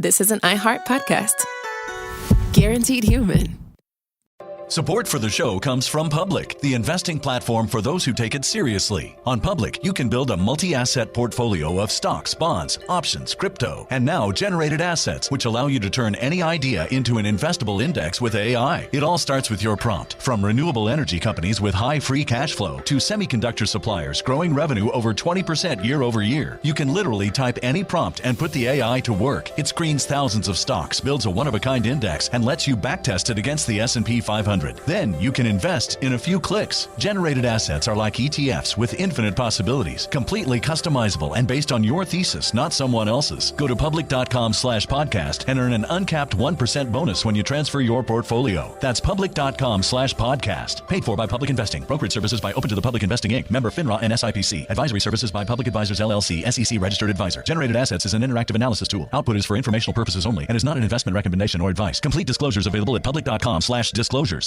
this is an iHeart podcast. Guaranteed human. Support for the show comes from Public, the investing platform for those who take it seriously. On Public, you can build a multi-asset portfolio of stocks, bonds, options, crypto, and now generated assets, which allow you to turn any idea into an investable index with AI. It all starts with your prompt. From renewable energy companies with high free cash flow to semiconductor suppliers growing revenue over 20% year over year, you can literally type any prompt and put the AI to work. It screens thousands of stocks, builds a one-of-a-kind index, and lets you backtest it against the S&P 500. Then you can invest in a few clicks. Generated assets are like ETFs with infinite possibilities, completely customizable and based on your thesis, not someone else's. Go to public.com/podcast and earn an uncapped 1% bonus when you transfer your portfolio. That's public.com/podcast. Paid for by Public Investing. Brokerage services by Open to the Public Investing Inc. Member FINRA and SIPC. Advisory services by Public Advisors LLC, SEC registered advisor. Generated assets is an interactive analysis tool. Output is for informational purposes only and is not an investment recommendation or advice. Complete disclosures available at public.com/disclosures.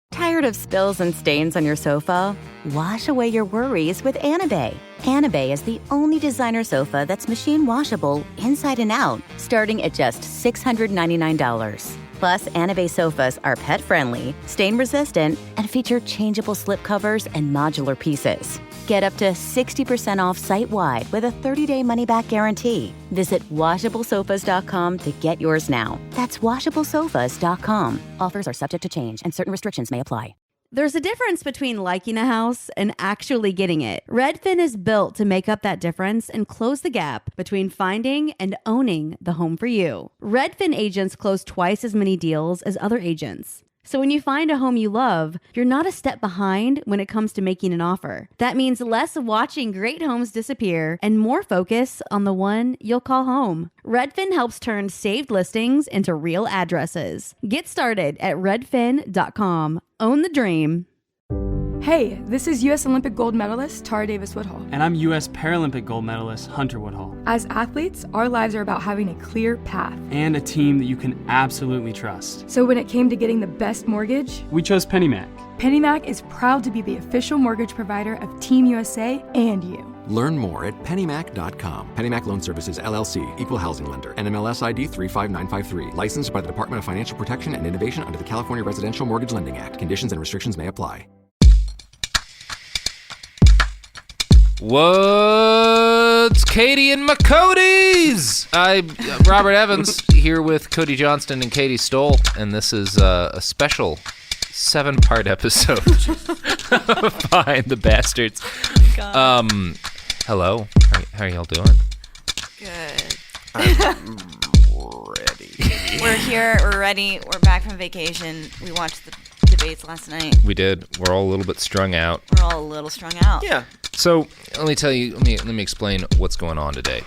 Tired of spills and stains on your sofa? Wash away your worries with Anabay. Anabay is the only designer sofa that's machine washable inside and out, starting at just $699. Plus, Anabay sofas are pet-friendly, stain-resistant, and feature changeable slip covers and modular pieces. Get up to 60% off site-wide with a 30-day money-back guarantee. Visit washablesofas.com to get yours now. That's washablesofas.com. Offers are subject to change and certain restrictions may apply. There's a difference between liking a house and actually getting it. Redfin is built to make up that difference and close the gap between finding and owning the home for you. Redfin agents close twice as many deals as other agents. So when you find a home you love, you're not a step behind when it comes to making an offer. That means less watching great homes disappear and more focus on the one you'll call home. Redfin helps turn saved listings into real addresses. Get started at redfin.com. Own the dream. Hey, this is U.S. Olympic gold medalist Tara Davis-Woodhull. And I'm U.S. Paralympic gold medalist Hunter Woodhull. As athletes, our lives are about having a clear path. And a team that you can absolutely trust. So when it came to getting the best mortgage, we chose PennyMac. PennyMac is proud to be the official mortgage provider of Team USA and you. Learn more at pennymac.com. PennyMac Loan Services, LLC, Equal Housing Lender, NMLS ID 35953. Licensed by the Department of Financial Protection and Innovation under the California Residential Mortgage Lending Act. Conditions and restrictions may apply. What's Katy and my Cody's? I'm Robert Evans here with Cody Johnston and Katy Stoll, and this is a special 7-part episode of Behind the Bastards. Hello, how are y'all doing? Good. I'm ready. We're here, we're ready, we're back from vacation. We watched the debates last night. We did. We're all a little bit strung out. We're all a little strung out. Yeah. So let me tell you, let me explain what's going on today.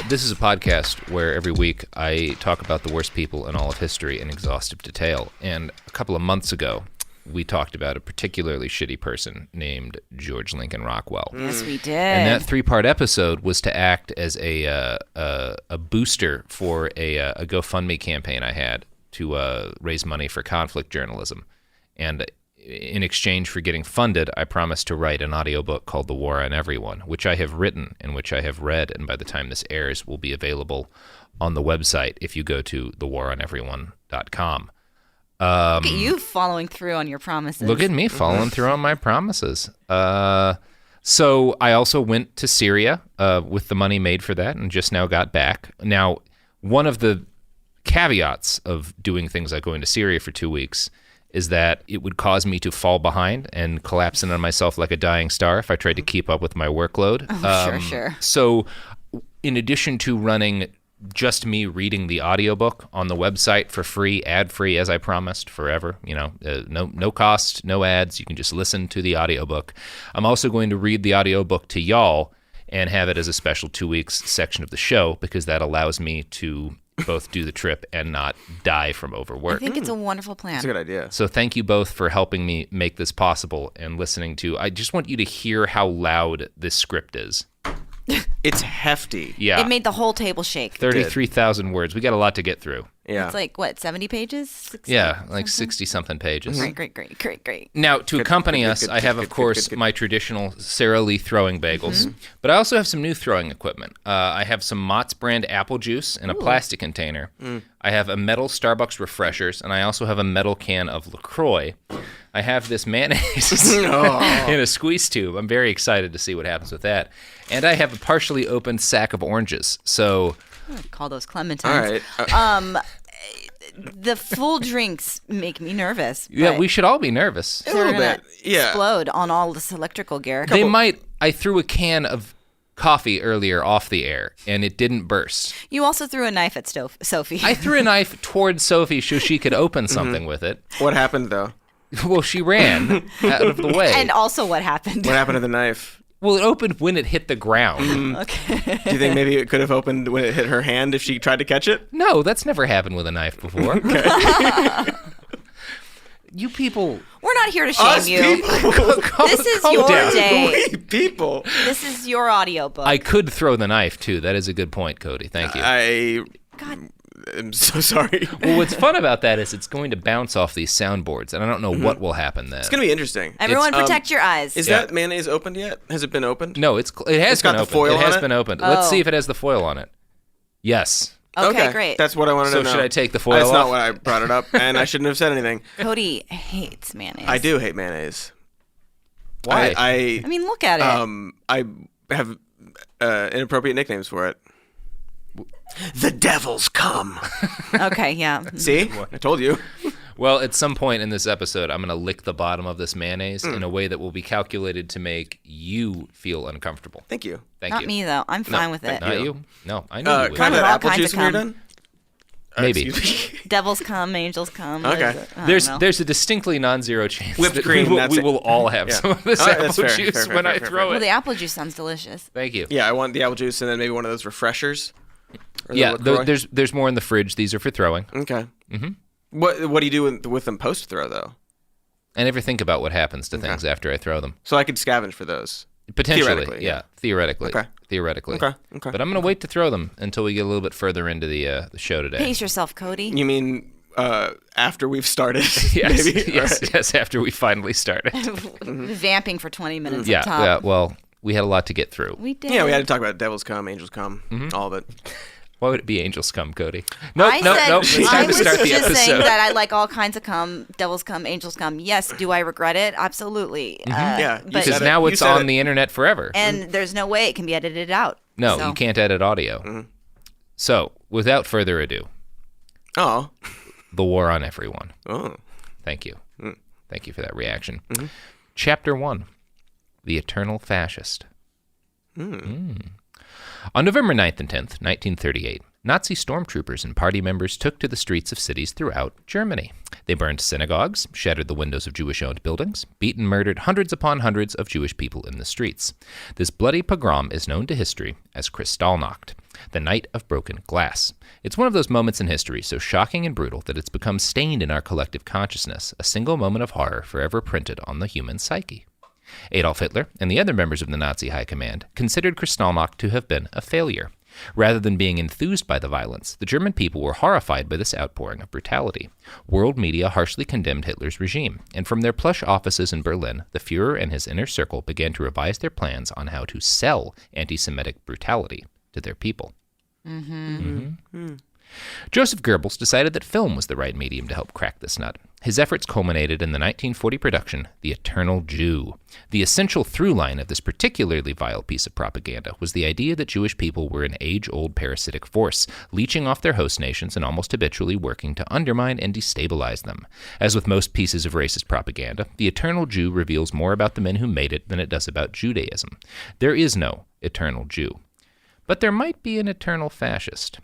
This is a podcast where every week I talk about the worst people in all of history in exhaustive detail. And a couple of months ago, we talked about a particularly shitty person named George Lincoln Rockwell. Yes, we did. And that 3-part episode was to act as a booster for a GoFundMe campaign I had to raise money for conflict journalism. And in exchange for getting funded, I promised to write an audiobook called The War on Everyone, which I have written and which I have read, and by the time this airs will be available on the website if you go to thewaraneveryone.com. Look at you following through on your promises. Look at me following through on my promises. So I also went to Syria with the money made for that and just now got back. Now, one of the caveats of doing things like going to Syria for 2 weeks is that it would cause me to fall behind and collapse in on myself like a dying star if I tried to keep up with my workload. Sure. So in addition to running just me reading the audiobook on the website for free, ad-free, as I promised, forever, no cost, no ads, you can just listen to the audiobook. I'm also going to read the audiobook to y'all and have it as a special 2 weeks section of the show because that allows me to both do the trip and not die from overwork. I think it's a wonderful plan. It's a good idea. So thank you both for helping me make this possible and listening to. I just want you to hear how loud this script is. It's hefty. Yeah. It made the whole table shake. 33,000 words. We got a lot to get through. Yeah. It's like, what, 70 pages? 60 Yeah, like 60-something pages. Great. Now, to accompany us, I have, of course, my traditional Sara Lee throwing bagels, but I also have some new throwing equipment. I have some Mott's brand apple juice in a plastic container. I have a metal Starbucks refreshers, and I also have a metal can of LaCroix. I have this mayonnaise in a squeeze tube. I'm very excited to see what happens with that. And I have a partially opened sack of oranges. So, call those clementines. All right. The full drinks make me nervous. yeah, we should all be nervous. A little Gonna bit. Yeah. explode on all this electrical gear. They might. I threw a can of coffee earlier off the air, and it didn't burst. You also threw a knife at Sophie. I threw a knife towards Sophie so she could open something with it. What happened, though? Well, she ran out of the way. And also what happened? What happened to the knife? Well, it opened when it hit the ground. Okay. Do you think maybe it could have opened when it hit her hand if she tried to catch it? No, that's never happened with a knife before. You people... We're not here to shame you. This is calm your down. day. We people. This is your audiobook. I could throw the knife, too. That is a good point, Cody. Thank you. I'm so sorry. Well, what's fun about that is it's going to bounce off these soundboards, and I don't know what will happen then. It's going to be interesting. Everyone protect your eyes. Is that mayonnaise opened yet? Has it been opened? No, it has got been the opened. foil It has on it? been opened. Let's Oh. see if it has the foil on it. Yes. Okay, great. That's what I wanted to So know. should I take the foil That's not off? what I brought it up, and I shouldn't have said anything. Cody hates mayonnaise. I do hate mayonnaise. Why? I mean, look at it. I have inappropriate nicknames for it. The devil's come. Okay, yeah. See? I told you. Well, at some point in this episode, I'm going to lick the bottom of this mayonnaise in a way that will be calculated to make you feel uncomfortable. Thank you. Thank Not you. me, though. I'm fine with it. Not you? No, I know you would. Can I with have all apple kinds juice of when you're cum. done? Maybe. Excuse me. Devils come, angels come. Okay. I don't know. There's a distinctly non-zero chance Whipped that cream, we that's it. will all have Yeah. some of this All right, apple that's fair, juice fair, when fair, I fair, throw Well, it. the apple juice sounds delicious. Thank you. Yeah, I want the apple juice and then maybe one of those refreshers. Or the Yeah, LaCroix. there's more in the fridge. These are for throwing. Okay. Mm-hmm. What do you do with them post throw though? I never think about what happens to things after I throw them. So I could scavenge for those. Potentially, Theoretically, yeah. Theoretically. Okay. Theoretically. Okay. But I'm going to wait to throw them until we get a little bit further into the show today. Pace yourself, Cody. You mean after we've started? Yes, maybe? yes, after we finally started. Vamping for 20 minutes yeah, up top. yeah, well, we had a lot to get through. We did. Yeah, we had to talk about devils come, angels come, all of it. Why would it be angels come, Cody? Nope. I It's said, time I to was start the just saying episode. that I like all kinds of cum. Devils come, angels come. Yes, do I regret it? Absolutely. Yeah, you but, Because said it. now You it's said on it. the internet forever. and there's no way it can be edited out. No, So- you can't edit audio. So, without further ado, Oh. the war on everyone. Oh. Thank you. Thank you for that reaction. Chapter 1, The Eternal Fascist. On November 9th and 10th, 1938, Nazi stormtroopers and party members took to the streets of cities throughout Germany. They burned synagogues, shattered the windows of Jewish-owned buildings, beat and murdered hundreds upon hundreds of Jewish people in the streets. This bloody pogrom is known to history as Kristallnacht, the Night of Broken Glass. It's one of those moments in history so shocking and brutal that it's become stained in our collective consciousness, a single moment of horror forever printed on the human psyche. Adolf Hitler and the other members of the Nazi high command considered Kristallnacht to have been a failure. Rather than being enthused by the violence, the German people were horrified by this outpouring of brutality. World media harshly condemned Hitler's regime, and from their plush offices in Berlin, the Führer and his inner circle began to revise their plans on how to sell anti-Semitic brutality to their people. Joseph Goebbels decided that film was the right medium to help crack this nut. His efforts culminated in the 1940 production, The Eternal Jew. The essential through line of this particularly vile piece of propaganda was the idea that Jewish people were an age-old parasitic force, leeching off their host nations and almost habitually working to undermine and destabilize them. As with most pieces of racist propaganda, The Eternal Jew reveals more about the men who made it than it does about Judaism. There is no eternal Jew. But there might be an eternal fascist.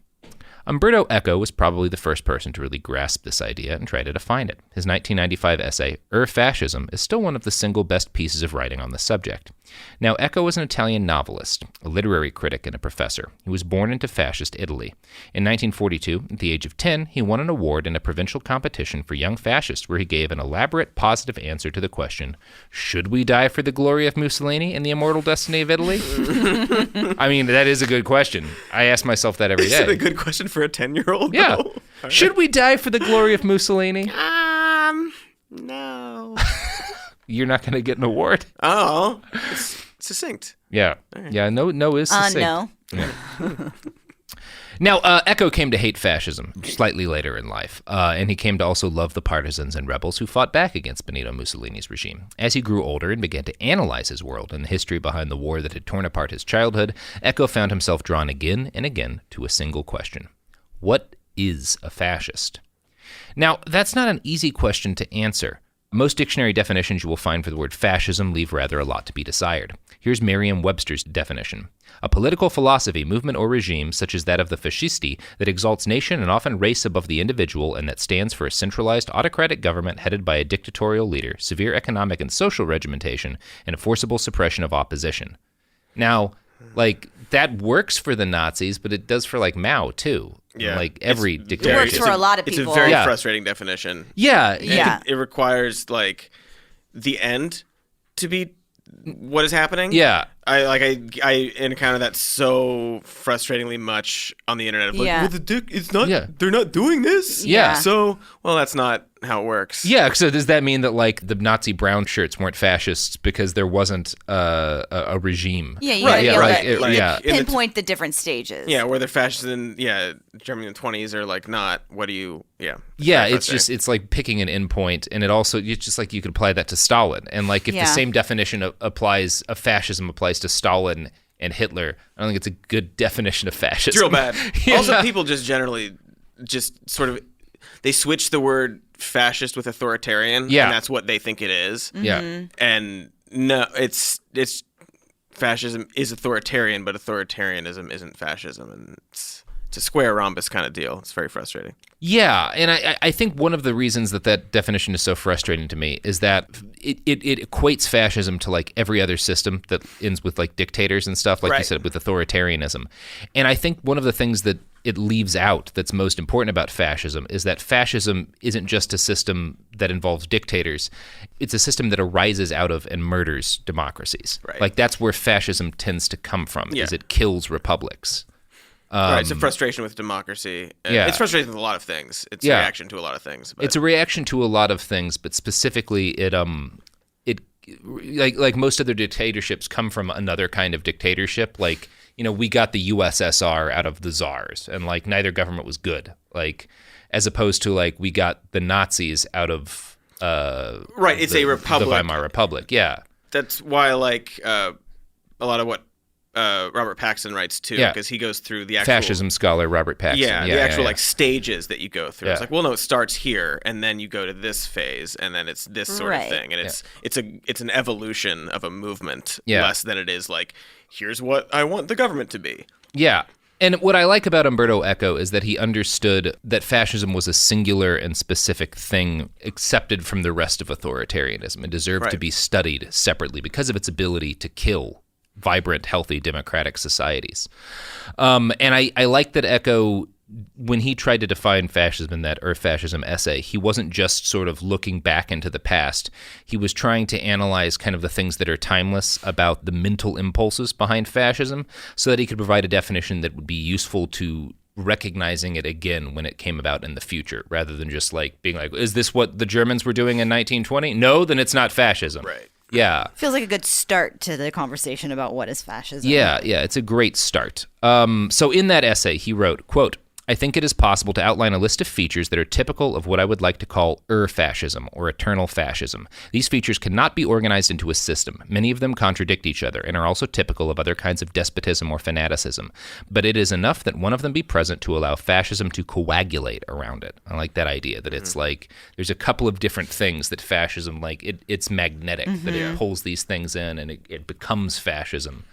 Umberto Eco was probably the first person to really grasp this idea and try to define it. His 1995 essay, Fascism, is still one of the single best pieces of writing on the subject. Now, Eco was an Italian novelist, a literary critic, and a professor. He was born into fascist Italy. In 1942, at the age of 10, he won an award in a provincial competition for young fascists where he gave an elaborate, positive answer to the question, should we die for the glory of Mussolini and the immortal destiny of Italy? I mean, that is a good question. I ask myself that every day. Is it a good question for a 10-year-old? Yeah. Right. Should we die for the glory of Mussolini? No. You're not going to get an award. Oh, it's succinct. Yeah. Right. Yeah, no is succinct. No. Yeah. Now, Eco came to hate fascism slightly later in life, and he came to also love the partisans and rebels who fought back against Benito Mussolini's regime. As he grew older and began to analyze his world and the history behind the war that had torn apart his childhood, Eco found himself drawn again and again to a single question. What is a fascist? Now, that's not an easy question to answer. Most dictionary definitions you will find for the word fascism leave rather a lot to be desired. Here's Merriam-Webster's definition. A political philosophy, movement, or regime, such as that of the fascisti, that exalts nation and often race above the individual and that stands for a centralized autocratic government headed by a dictatorial leader, severe economic and social regimentation, and a forcible suppression of opposition. Now, that works for the Nazis, but it does for, Mao, too. Yeah. Every dictator. It works for a lot of people. It's a very frustrating definition. Yeah. It requires, the end to be what is happening. Yeah. I encounter that so frustratingly much on the internet. It's not. Yeah. They're not doing this. Yeah. So, that's not how it works. Yeah. So does that mean that the Nazi brown shirts weren't fascists because there wasn't a regime? Yeah. Right. Pinpoint the different stages. Yeah, where they're fascists in Germany in the 20s are not. What do you? Yeah. Yeah. It's like picking an endpoint, and it's just you could apply that to Stalin, and if the same definition of fascism applies to Stalin and Hitler, I don't think it's a good definition of fascism. It's real bad. Also, people just generally sort of they switch the word fascist with authoritarian, and that's what they think it is. Mm-hmm. Yeah, and no, it's fascism is authoritarian, but authoritarianism isn't fascism, and it's a square rhombus kind of deal. It's very frustrating. Yeah, and I think one of the reasons that definition is so frustrating to me is that it equates fascism to every other system that ends with dictators and stuff, you said, with authoritarianism. And I think one of the things that it leaves out that's most important about fascism is that fascism isn't just a system that involves dictators. It's a system that arises out of and murders democracies. Right. That's where fascism tends to come from, is it kills republics. Right, it's a frustration with democracy. It's frustrating with a lot of things. It's a reaction to a lot of things. But. It's a reaction to a lot of things, but specifically, it most other dictatorships come from another kind of dictatorship. We got the USSR out of the czars, and neither government was good. As opposed to we got the Nazis out of it's a republic, the Weimar Republic. Yeah, that's why a lot of what. Robert Paxton writes too, because he goes through the actual fascism scholar Robert Paxton. The actual stages that you go through. Yeah. It's no, it starts here, and then you go to this phase, and then it's this sort of thing, and it's an evolution of a movement, less than it is here's what I want the government to be. Yeah. And what I like about Umberto Eco is that he understood that fascism was a singular and specific thing accepted from the rest of authoritarianism and deserved to be studied separately because of its ability to kill vibrant, healthy, democratic societies. And I like that Eco, when he tried to define fascism in that Fascism essay, he wasn't just sort of looking back into the past. He was trying to analyze kind of the things that are timeless about the mental impulses behind fascism so that he could provide a definition that would be useful to recognizing it again when it came about in the future, rather than just being is this what the Germans were doing in 1920? No, then it's not fascism. Right. Yeah. Feels like a good start to the conversation about what is fascism. Yeah, it's a great start. So in that essay, he wrote, quote, I think it is possible to outline a list of features that are typical of what I would like to call fascism or eternal fascism. These features cannot be organized into a system. Many of them contradict each other and are also typical of other kinds of despotism or fanaticism. But it is enough that one of them be present to allow fascism to coagulate around it. I like that idea, that it's there's a couple of different things that fascism, it's magnetic, that it pulls these things in and it becomes fascism,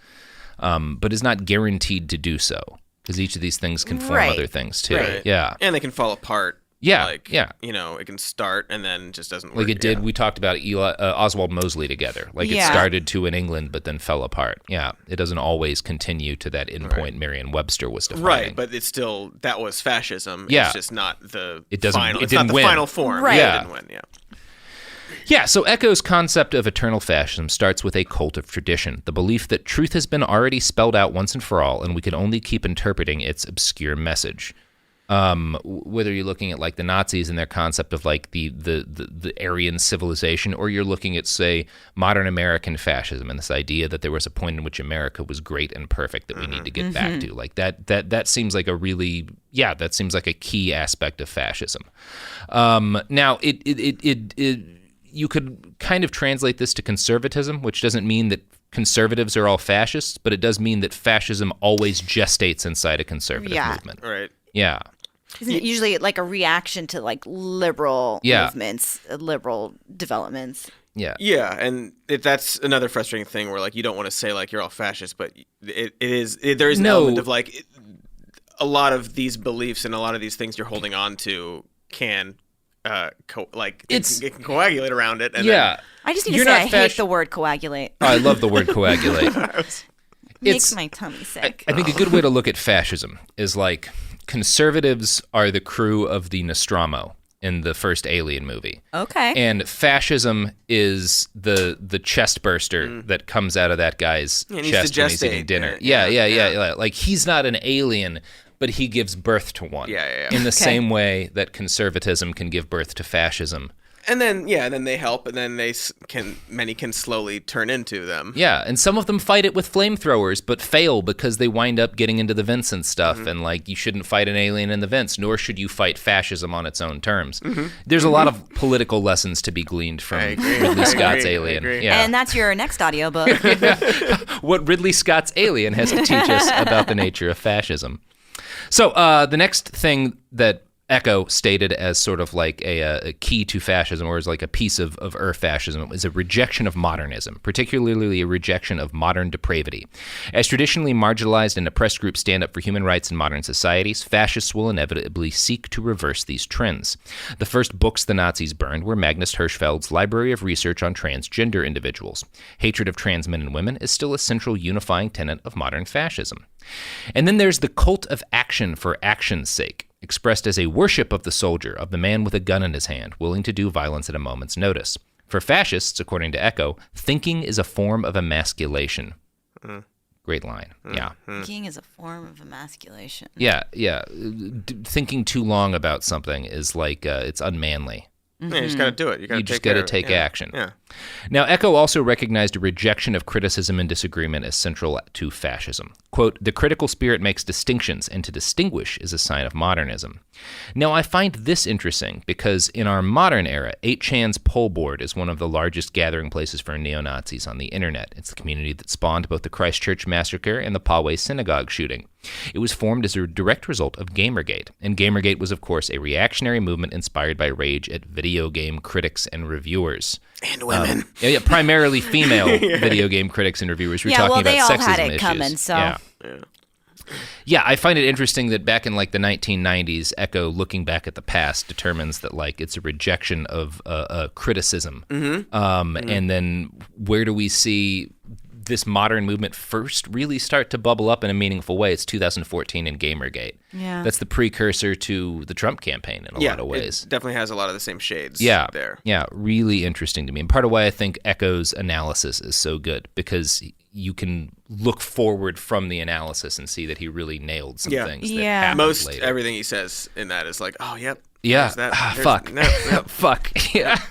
but is not guaranteed to do so. because each of these things can form other things too. Right. Yeah, and they can fall apart. Yeah, like, you know, it can start and then just doesn't work. Like it did. We talked about Oswald Mosley together. Like it started to in England, but then fell apart. Yeah, it doesn't always continue to that endpoint Merriam-Webster was defining. Right, but it's still, that was fascism. Yeah. It's just not the final. It's not the final form. Right. Yeah. It didn't win, Yeah, so Echo's concept of eternal fascism starts with a cult of tradition, the belief that truth has been already spelled out once and for all, and we can only keep interpreting its obscure message. Whether you're looking at like the Nazis and their concept of like the Aryan civilization, or you're looking at, say, modern American fascism and this idea that there was a point in which America was great and perfect that we need to get back to. Like that seems like that seems like a key aspect of fascism. Now you could kind of translate this to conservatism, which doesn't mean that conservatives are all fascists, but it does mean that fascism always gestates inside a conservative movement. Right. Yeah. Isn't it usually like a reaction to like liberal movements, liberal developments? Yeah. Yeah, and that's another frustrating thing where like you don't want to say like you're all fascist, but there is an element of like a lot of these beliefs and a lot of these things you're holding on to can it can coagulate around it. And then, I just need to say I hate the word coagulate. Oh, I love the word coagulate. Makes my tummy sick. I think a good way to look at fascism is like conservatives are the crew of the Nostromo in the first Alien movie. Okay. And fascism is the chest burster that comes out of that guy's chest when he's eating dinner. Yeah. Like he's not an alien, but he gives birth to one. Yeah. In the same way that conservatism can give birth to fascism. And then they help, and then many can slowly turn into them. Yeah, and some of them fight it with flamethrowers, but fail because they wind up getting into the vents and stuff. And like, you shouldn't fight an alien in the vents, nor should you fight fascism on its own terms. There's a lot of political lessons to be gleaned from Ridley Scott's Alien. Yeah. And that's your next audiobook. What Ridley Scott's Alien has to teach us about the nature of fascism. So the next thing that Echo stated as sort of like a key to fascism, or as like a piece of fascism, is a rejection of modernism, particularly a rejection of modern depravity. As traditionally marginalized and oppressed groups stand up for human rights in modern societies, fascists will inevitably seek to reverse these trends. The first books the Nazis burned were Magnus Hirschfeld's Library of Research on Transgender Individuals. Hatred of trans men and women is still a central unifying tenet of modern fascism. And then there's the cult of action for action's sake, expressed as a worship of the soldier, of the man with a gun in his hand, willing to do violence at a moment's notice. For fascists, according to Echo, thinking is a form of emasculation. Great line. Yeah. Thinking is a form of emasculation. Yeah. Thinking too long about something is like, it's unmanly. Yeah, you just got to do it. You just got to take action. Yeah. Now, Echo also recognized a rejection of criticism and disagreement as central to fascism. Quote, the critical spirit makes distinctions, and to distinguish is a sign of modernism. Now, I find this interesting because in our modern era, 8chan's Pol Board is one of the largest gathering places for neo-Nazis on the internet. It's the community that spawned both the Christchurch massacre and the Poway synagogue shooting. It was formed as a direct result of Gamergate, and Gamergate was, of course, a reactionary movement inspired by rage at video game critics and reviewers. And women. Primarily female video game critics and reviewers. We're talking about sexism issues. Yeah, well, they all had it coming, so... Yeah, I find it interesting that back in like the 1990s, Echo, looking back at the past, determines that like it's a rejection of criticism. And then where do we see this modern movement first really start to bubble up in a meaningful way? It's 2014 in Gamergate. Yeah. That's the precursor to the Trump campaign in a lot of ways. It definitely has a lot of the same shades there. Yeah, really interesting to me. And part of why I think Echo's analysis is so good, because you can look forward from the analysis and see that he really nailed some things that happened Most later. Everything he says in that is like, oh, yep. Yeah. Fuck. Fuck. Yeah.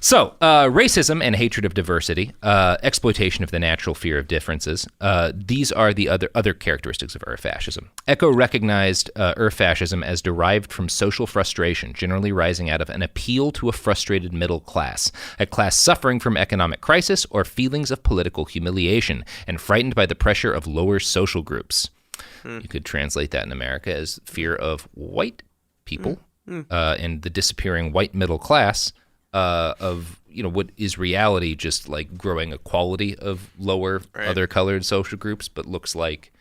So, racism and hatred of diversity, exploitation of the natural fear of differences, these are the other characteristics of Ur-fascism. Echo recognized Ur-fascism as derived from social frustration, generally rising out of an appeal to a frustrated middle class, a class suffering from economic crisis or feelings of political humiliation, and frightened by the pressure of lower social groups. You could translate that in America as fear of white people and the disappearing white middle class, of what is reality, just like growing equality of lower other colored social groups, but looks like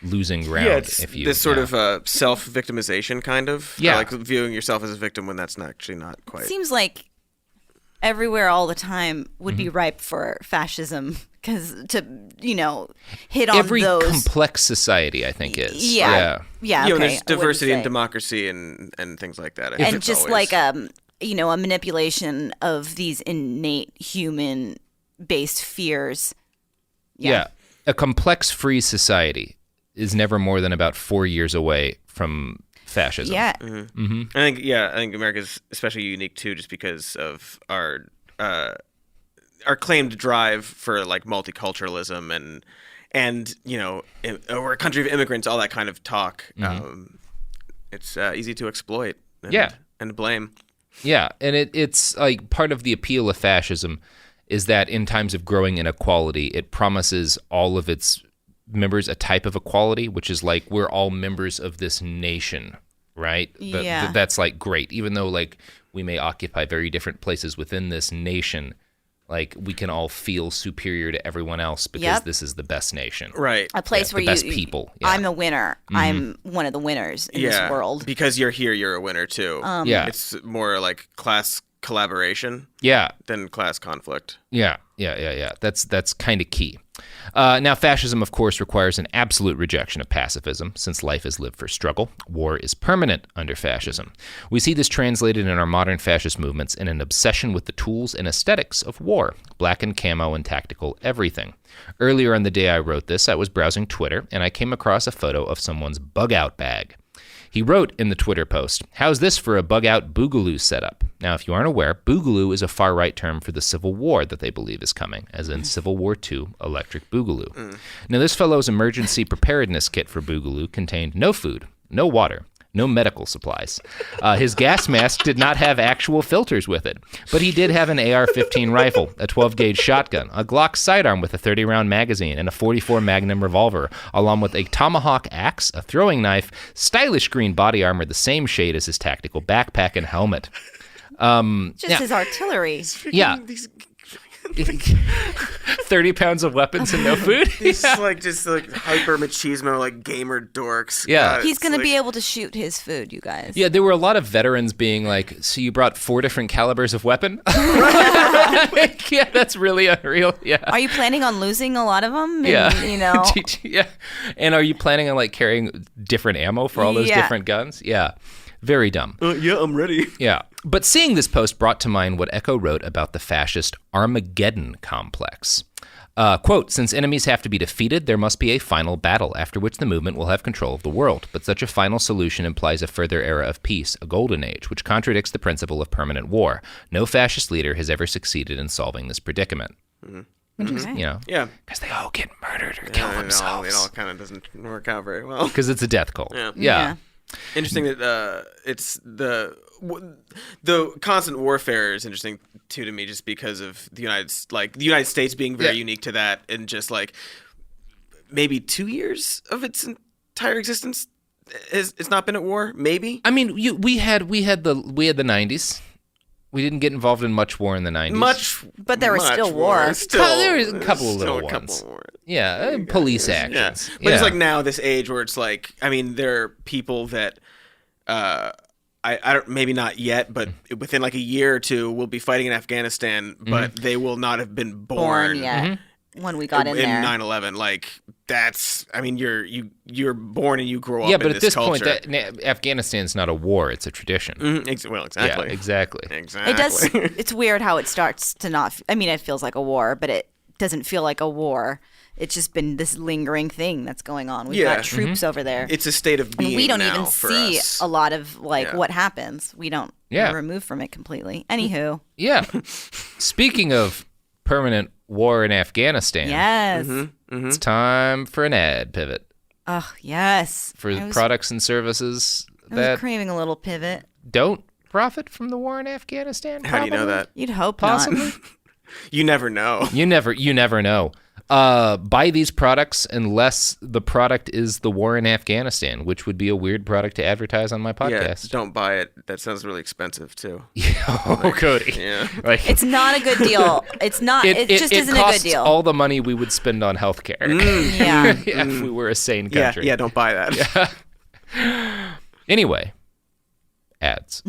losing ground. Yeah, it's if you, this sort of self-victimization kind of. Yeah. Like viewing yourself as a victim when that's actually not quite. Seems like everywhere all the time would be ripe for fascism because to, hit on every those. complex society, I think, is. Yeah. Okay. There's diversity and democracy and things like that. And just always... like, a manipulation of these innate human-based fears. Yeah. A complex free society is never more than about 4 years away from fascism. Yeah. I think America's especially unique too, just because of our claimed drive for like multiculturalism and we're a country of immigrants, all that kind of talk. It's easy to exploit. And blame. Yeah, and it's like part of the appeal of fascism is that in times of growing inequality, it promises all of its members a type of equality, which is like we're all members of this nation, right? Yeah. That's like great, even though like we may occupy very different places within this nation. Like we can all feel superior to everyone else because this is the best nation, right? A place where the best people. Yeah. I'm a winner. I'm one of the winners in this world. Because you're here, you're a winner too. It's more like class collaboration. Than class conflict. Yeah. That's kind of key. Now, fascism, of course, requires an absolute rejection of pacifism, since life is lived for struggle. War is permanent under fascism. We see this translated in our modern fascist movements in an obsession with the tools and aesthetics of war, black and camo and tactical everything. Earlier on the day I wrote this, I was browsing Twitter, and I came across a photo of someone's bug-out bag. He wrote in the Twitter post, "How's this for a bug-out boogaloo setup?" Now, if you aren't aware, boogaloo is a far-right term for the Civil War that they believe is coming, as in Civil War II electric boogaloo. Now, this fellow's emergency preparedness kit for boogaloo contained no food, no water, no medical supplies. His gas mask did not have actual filters with it, but he did have an AR-15 rifle, a 12-gauge shotgun, a Glock sidearm with a 30-round magazine, and a 44 Magnum revolver, along with a tomahawk axe, a throwing knife, stylish green body armor, the same shade as his tactical backpack and helmet. His artillery. Yeah. 30 pounds of weapons and no food. He's just hyper machismo, like gamer dorks. Yeah. God, he's going to be able to shoot his food, you guys. Yeah, there were a lot of veterans being like, so you brought 4 different calibers of weapon? Yeah, that's really unreal. Yeah. Are you planning on losing a lot of them? Yeah. Yeah. And are you planning on like carrying different ammo for all those different guns? Yeah. Very dumb. Yeah, I'm ready. Yeah. But seeing this post brought to mind what Echo wrote about the fascist Armageddon complex. Quote, "Since enemies have to be defeated, there must be a final battle, after which the movement will have control of the world. But such a final solution implies a further era of peace, a golden age, which contradicts the principle of permanent war. No fascist leader has ever succeeded in solving this predicament." Which is, because they all get murdered or kill themselves. It all kind of doesn't work out very well. Because it's a death cult. Yeah. Interesting that it's the constant warfare is interesting too to me, just because of the United States being very unique to that, and just like maybe 2 years of its entire existence it's not been at war. Maybe. I mean, we had the 90s. We didn't get involved in much war in the 90s. But there was still war. There was a couple of little ones. Yeah, police actions. Yeah. But it's like now this age where it's like, I mean, there are people that I don't, maybe not yet, but within like a year or two will be fighting in Afghanistan, but they will not have been born yet when we got in there. 9/11. Like that's, I mean, you're born and you grow up in this culture. Yeah, but at this point, Afghanistan's not a war; it's a tradition. Well, exactly. Yeah, exactly. It does. It's weird how it starts to not. I mean, it feels like a war, but it doesn't feel like a war. It's just been this lingering thing that's going on. We've got troops over there. It's a state of being. And we don't now even for see us. a lot of what happens. We don't. We're removed from it completely. Anywho. Yeah. Speaking of permanent war in Afghanistan. Yes. It's time for an ad pivot. Oh, yes. For products and services I was craving a little pivot. Don't profit from the war in Afghanistan. How do you know that? You'd hope possibly. You never know. You never know. buy these products unless the product is the war in Afghanistan, which would be a weird product to advertise on my podcast. Yeah, don't buy it. That sounds really expensive too. Cody. Yeah. Like, it's not a good deal. It's not. It just isn't a good deal. All the money we would spend on healthcare. If we were a sane country. Yeah, don't buy that. Yeah. Anyway, ads.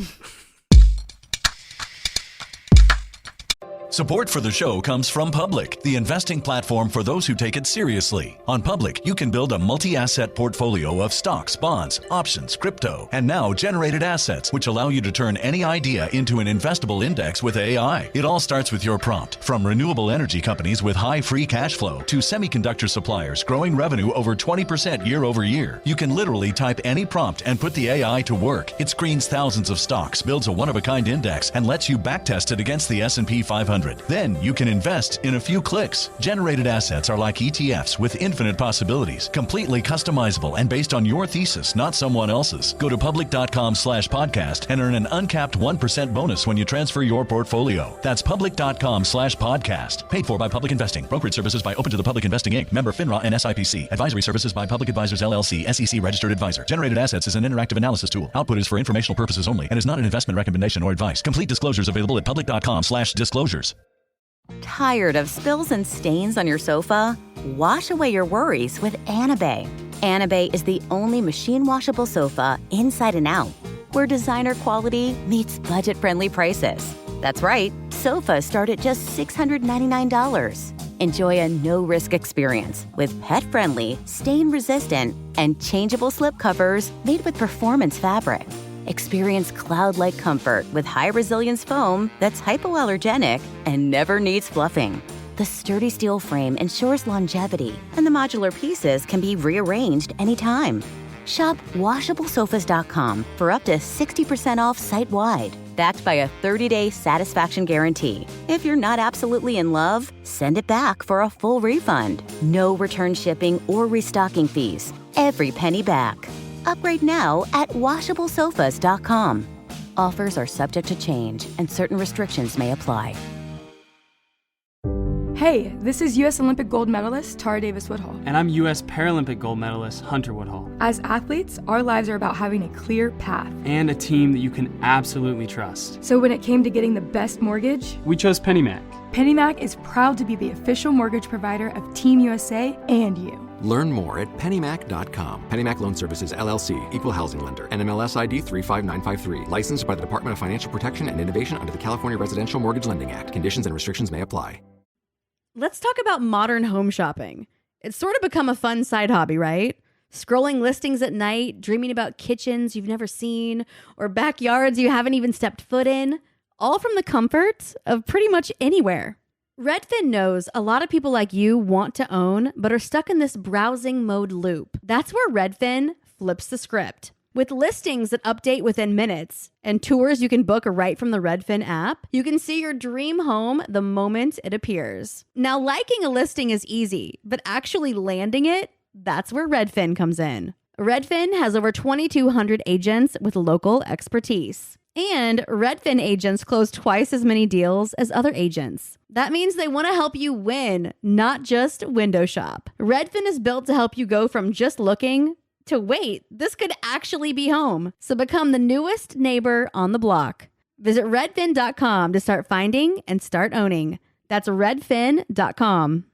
Support for the show comes from Public, the investing platform for those who take it seriously. On Public, you can build a multi-asset portfolio of stocks, bonds, options, crypto, and now generated assets, which allow you to turn any idea into an investable index with AI. It all starts with your prompt. From renewable energy companies with high free cash flow to semiconductor suppliers growing revenue over 20% year over year, you can literally type any prompt and put the AI to work. It screens thousands of stocks, builds a one-of-a-kind index, and lets you backtest it against the S&P 500. Then you can invest in a few clicks. Generated assets are like ETFs with infinite possibilities, completely customizable and based on your thesis, not someone else's. Go to public.com/podcast and earn an uncapped 1% bonus when you transfer your portfolio. That's public.com/podcast. Paid for by Public Investing. Brokerage services by Open to the Public Investing Inc. Member FINRA and SIPC. Advisory services by Public Advisors LLC, SEC registered advisor. Generated assets is an interactive analysis tool. Output is for informational purposes only and is not an investment recommendation or advice. Complete disclosures available at public.com/disclosures. Tired of spills and stains on your sofa? Wash away your worries with Anabay. Anabay is the only machine washable sofa inside and out, where designer quality meets budget-friendly prices. That's right, sofas start at just $699. Enjoy a no-risk experience with pet-friendly, stain-resistant, and changeable slip covers made with performance fabric. Experience cloud-like comfort with high-resilience foam that's hypoallergenic and never needs fluffing. The sturdy steel frame ensures longevity, and the modular pieces can be rearranged anytime. Shop WashableSofas.com for up to 60% off site-wide, backed by a 30-day satisfaction guarantee. If you're not absolutely in love, send it back for a full refund. No return shipping or restocking fees. Every penny back. Upgrade now at WashableSofas.com. Offers are subject to change, and certain restrictions may apply. Hey, this is U.S. Olympic gold medalist Tara Davis-Woodhull. And I'm U.S. Paralympic gold medalist Hunter Woodhull. As athletes, our lives are about having a clear path. And a team that you can absolutely trust. So when it came to getting the best mortgage, we chose PennyMac. PennyMac is proud to be the official mortgage provider of Team USA and you. Learn more at pennymac.com. PennyMac Loan Services, LLC, Equal Housing Lender, NMLS ID 35953. Licensed by the Department of Financial Protection and Innovation under the California Residential Mortgage Lending Act. Conditions and restrictions may apply. Let's talk about modern home shopping. It's sort of become a fun side hobby, right? Scrolling listings at night, dreaming about kitchens you've never seen, or backyards you haven't even stepped foot in, all from the comfort of pretty much anywhere. Redfin knows a lot of people like you want to own, but are stuck in this browsing mode loop. That's where Redfin flips the script. With listings that update within minutes and tours you can book right from the Redfin app, you can see your dream home the moment it appears. Now, liking a listing is easy, but actually landing it, that's where Redfin comes in. Redfin has over 2,200 agents with local expertise. And Redfin agents close twice as many deals as other agents. That means they want to help you win, not just window shop. Redfin is built to help you go from just looking to wait, this could actually be home. So become the newest neighbor on the block. Visit redfin.com to start finding and start owning. That's redfin.com.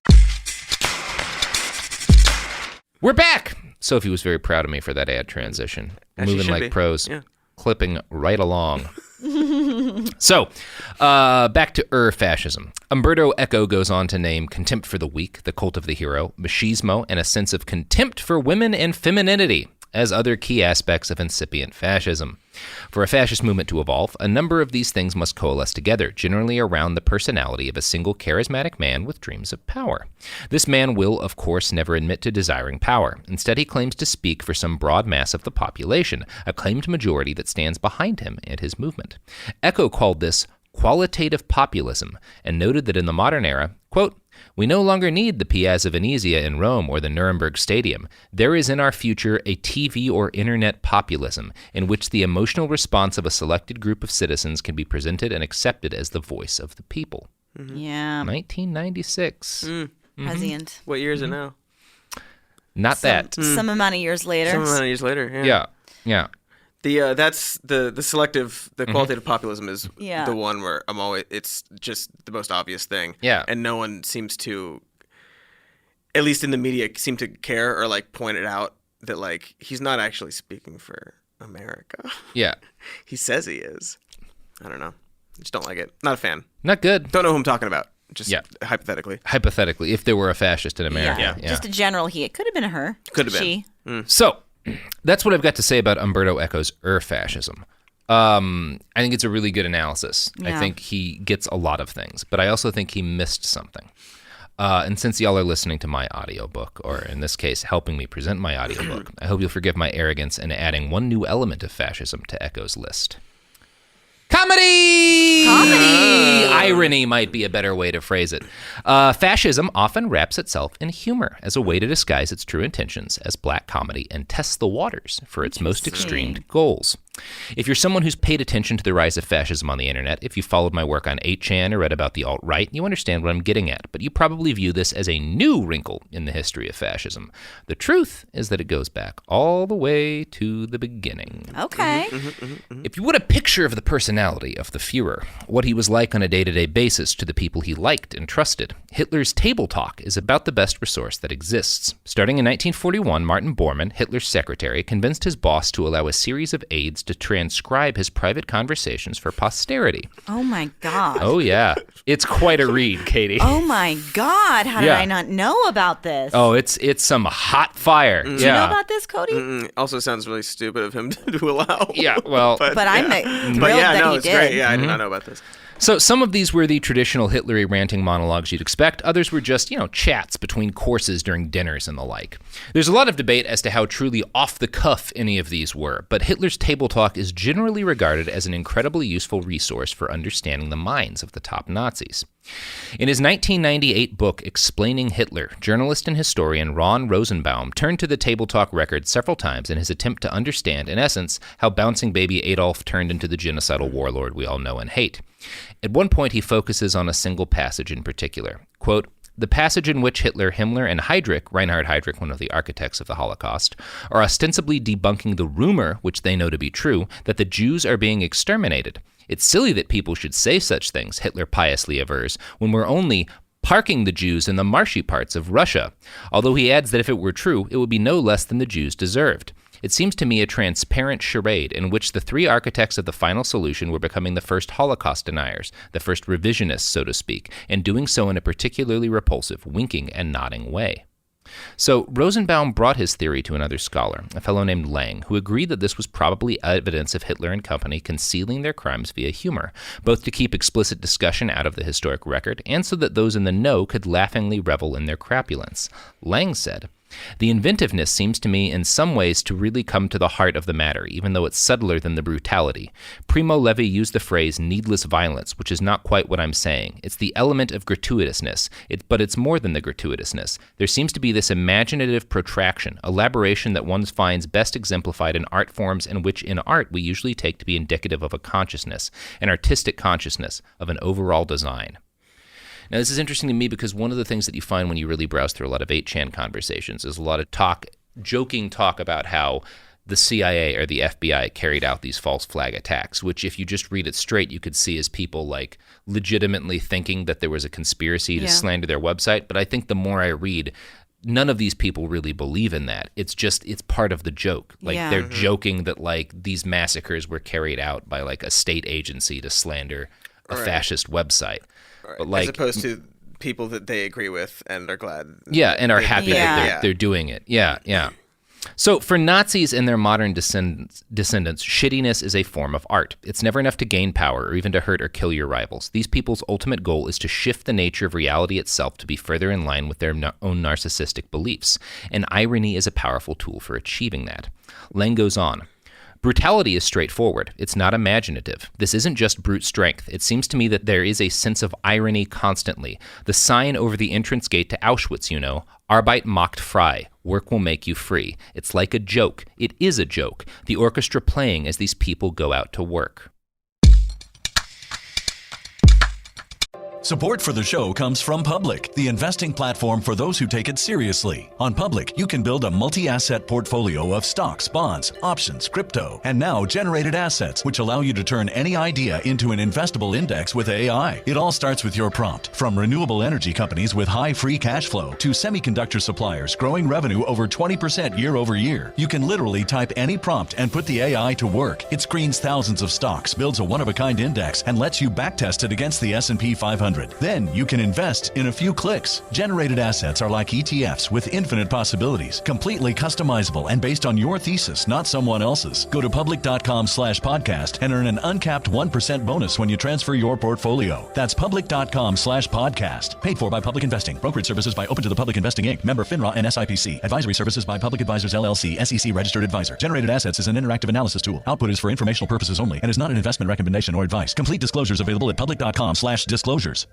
We're back! Sophie was very proud of me for that ad transition. Moving like pros. Yeah. Clipping right along. So, back to fascism. Umberto Eco goes on to name contempt for the weak, the cult of the hero, machismo, and a sense of contempt for women and femininity as other key aspects of incipient fascism. For a fascist movement to evolve, a number of these things must coalesce together, generally around the personality of a single charismatic man with dreams of power. This man will, of course, never admit to desiring power. Instead, he claims to speak for some broad mass of the population, a claimed majority that stands behind him and his movement. Eco called this qualitative populism and noted that in the modern era, quote, "We no longer need the Piazza Venezia in Rome or the Nuremberg Stadium. There is in our future a TV or internet populism in which the emotional response of a selected group of citizens can be presented and accepted as the voice of the people." Yeah. 1996. Prescient. What year is it now? Not some amount of years later. Some amount of years later. Yeah. That's the selective, the qualitative populism is the one where it's just the most obvious thing. Yeah. And no one seems to, at least in the media, seem to care or like point it out that like he's not actually speaking for America. Yeah. He says he is. I don't know. Just don't like it. Not a fan. Not good. Don't know who I'm talking about. Just hypothetically. Hypothetically, if there were a fascist in America. Yeah. Just a general he. It could have been a her. Could have been. She. So, that's what I've got to say about Umberto Eco's fascism. I think it's a really good analysis. Yeah. I think he gets a lot of things, but I also think he missed something. And since y'all are listening to my audiobook, or in this case, helping me present my audiobook, I hope you'll forgive my arrogance in adding one new element of fascism to Eco's list. Comedy! Irony might be a better way to phrase it. Fascism often wraps itself in humor as a way to disguise its true intentions as black comedy and tests the waters for its most extreme goals. If you're someone who's paid attention to the rise of fascism on the internet, if you followed my work on 8chan or read about the alt-right, you understand what I'm getting at, but you probably view this as a new wrinkle in the history of fascism. The truth is that it goes back all the way to the beginning. Okay. If you want a picture of the personality of the Führer, what he was like on a day-to-day basis to the people he liked and trusted, Hitler's Table Talk is about the best resource that exists. Starting in 1941, Martin Bormann, Hitler's secretary, convinced his boss to allow a series of aides to transcribe his private conversations for posterity. Oh my God. Oh yeah. It's quite a read, Katy. Oh my God. How did I not know about this? Oh, it's some hot fire. Did you know about this, Cody? Also sounds really stupid of him to allow. Yeah, well. but I'm thrilled that he it's did. Great. Yeah, I did not know about this. So some of these were the traditional Hitlery ranting monologues you'd expect. Others were just, chats between courses during dinners and the like. There's a lot of debate as to how truly off the cuff any of these were, but Hitler's Table Talk is generally regarded as an incredibly useful resource for understanding the minds of the top Nazis. In his 1998 book, Explaining Hitler, journalist and historian Ron Rosenbaum turned to the Table Talk record several times in his attempt to understand, in essence, how bouncing baby Adolf turned into the genocidal warlord we all know and hate. At one point, he focuses on a single passage in particular. Quote, "The passage in which Hitler, Himmler, and Reinhard Heydrich, one of the architects of the Holocaust, are ostensibly debunking the rumor, which they know to be true, that the Jews are being exterminated. It's silly that people should say such things," Hitler piously avers, "when we're only parking the Jews in the marshy parts of Russia," although he adds that if it were true, it would be no less than the Jews deserved. It seems to me a transparent charade in which the three architects of the final solution were becoming the first Holocaust deniers, the first revisionists, so to speak, and doing so in a particularly repulsive winking and nodding way. So Rosenbaum brought his theory to another scholar, a fellow named Lang, who agreed that this was probably evidence of Hitler and company concealing their crimes via humor, both to keep explicit discussion out of the historic record and so that those in the know could laughingly revel in their crapulence. Lang said, "The inventiveness seems to me in some ways to really come to the heart of the matter, even though it's subtler than the brutality. Primo Levi used the phrase needless violence, which is not quite what I'm saying. It's the element of gratuitousness, but it's more than the gratuitousness. There seems to be this imaginative protraction, elaboration that one finds best exemplified in art forms in which in art we usually take to be indicative of a consciousness, an artistic consciousness, of an overall design." Now, this is interesting to me because one of the things that you find when you really browse through a lot of 8chan conversations is a lot of joking talk about how the CIA or the FBI carried out these false flag attacks, which if you just read it straight, you could see as people like legitimately thinking that there was a conspiracy to slander their website. But I think the more I read, none of these people really believe in that. It's part of the joke. Like they're joking that like these massacres were carried out by like a state agency to slander a fascist website. Right. But like, as opposed to people that they agree with and are glad. Yeah, and are happy that they're doing it. Yeah. So for Nazis and their modern descendants, shittiness is a form of art. It's never enough to gain power or even to hurt or kill your rivals. These people's ultimate goal is to shift the nature of reality itself to be further in line with their own narcissistic beliefs. And irony is a powerful tool for achieving that. Lang goes on. Brutality is straightforward. It's not imaginative. This isn't just brute strength. It seems to me that there is a sense of irony constantly. The sign over the entrance gate to Auschwitz, Arbeit macht frei. Work will make you free. It's like a joke. It is a joke. The orchestra playing as these people go out to work. Support for the show comes from Public, the investing platform for those who take it seriously. On Public, you can build a multi-asset portfolio of stocks, bonds, options, crypto, and now generated assets, which allow you to turn any idea into an investable index with AI. It all starts with your prompt. From renewable energy companies with high free cash flow to semiconductor suppliers growing revenue over 20% year over year, you can literally type any prompt and put the AI to work. It screens thousands of stocks, builds a one-of-a-kind index, and lets you backtest it against the S&P 500. Then you can invest in a few clicks. Generated assets are like ETFs with infinite possibilities, completely customizable and based on your thesis, not someone else's. Go to public.com/podcast and earn an uncapped 1% bonus when you transfer your portfolio. That's public.com/podcast. Paid for by Public Investing. Brokerage services by Open to the Public Investing Inc. Member FINRA and SIPC. Advisory services by Public Advisors LLC, SEC registered advisor. Generated assets is an interactive analysis tool. Output is for informational purposes only and is not an investment recommendation or advice. Complete disclosures available at public.com/disclosures.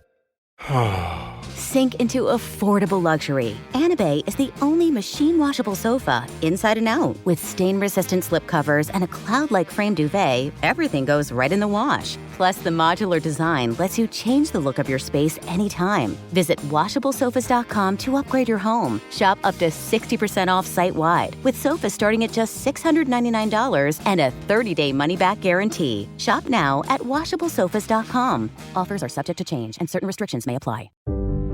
Sink into affordable luxury. Anabay is the only machine washable sofa, inside and out. With stain-resistant slip covers and a cloud-like frame duvet, everything goes right in the wash. Plus, the modular design lets you change the look of your space anytime. Visit washablesofas.com to upgrade your home. Shop up to 60% off site-wide, with sofas starting at just $699 and a 30-day money-back guarantee. Shop now at washablesofas.com. Offers are subject to change, and certain restrictions may apply.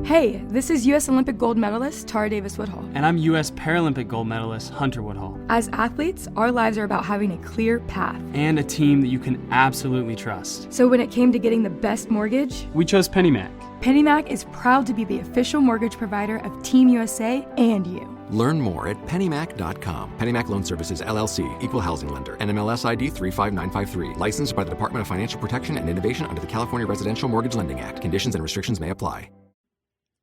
Hey, this is U.S. Olympic gold medalist Tara Davis-Woodhull. And I'm U.S. Paralympic gold medalist Hunter Woodhull. As athletes, our lives are about having a clear path. And a team that you can absolutely trust. So when it came to getting the best mortgage, we chose PennyMac. PennyMac is proud to be the official mortgage provider of Team USA and you. Learn more at pennymac.com. PennyMac Loan Services, LLC, Equal Housing Lender, NMLS ID 35953. Licensed by the Department of Financial Protection and Innovation under the California Residential Mortgage Lending Act. Conditions and restrictions may apply.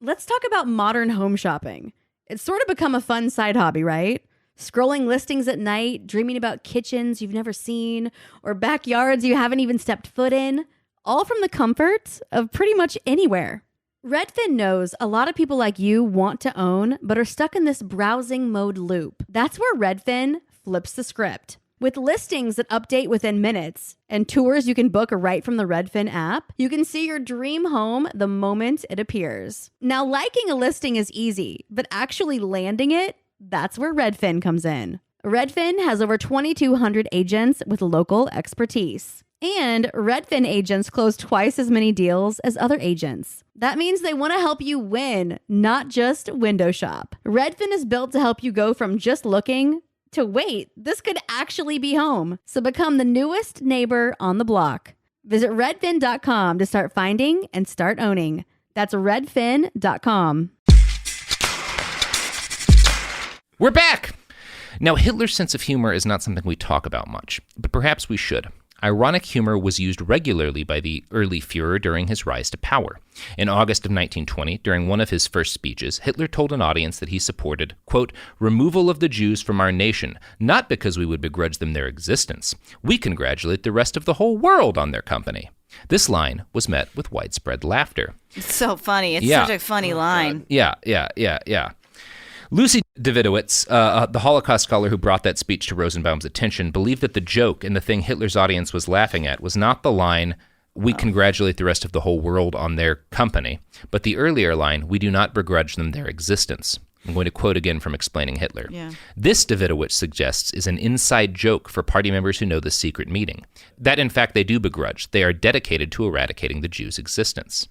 Let's talk about modern home shopping. It's sort of become a fun side hobby, right? Scrolling listings at night, dreaming about kitchens you've never seen, or backyards you haven't even stepped foot in, all from the comfort of pretty much anywhere. Redfin knows a lot of people like you want to own, but are stuck in this browsing mode loop. That's where Redfin flips the script. With listings that update within minutes and tours you can book right from the Redfin app, you can see your dream home the moment it appears. Now, liking a listing is easy, but actually landing it, that's where Redfin comes in. Redfin has over 2,200 agents with local expertise. And Redfin agents close twice as many deals as other agents. That means they want to help you win, not just window shop. Redfin is built to help you go from just looking to wait, this could actually be home. So become the newest neighbor on the block. Visit redfin.com to start finding and start owning. That's redfin.com. We're back! Now, Hitler's sense of humor is not something we talk about much, but perhaps we should. Ironic humor was used regularly by the early Führer during his rise to power. In August of 1920, during one of his first speeches, Hitler told an audience that he supported, quote, removal of the Jews from our nation, not because we would begrudge them their existence. We congratulate the rest of the whole world on their company. This line was met with widespread laughter. It's so funny. It's such a funny line. Yeah. Lucy Davidowitz, the Holocaust scholar who brought that speech to Rosenbaum's attention, believed that the joke and the thing Hitler's audience was laughing at was not the line, we congratulate the rest of the whole world on their company, but the earlier line, we do not begrudge them their existence. I'm going to quote again from Explaining Hitler. Yeah. This, Davidowitz suggests, is an inside joke for party members who know the secret meaning. That, in fact, they do begrudge. They are dedicated to eradicating the Jews' existence.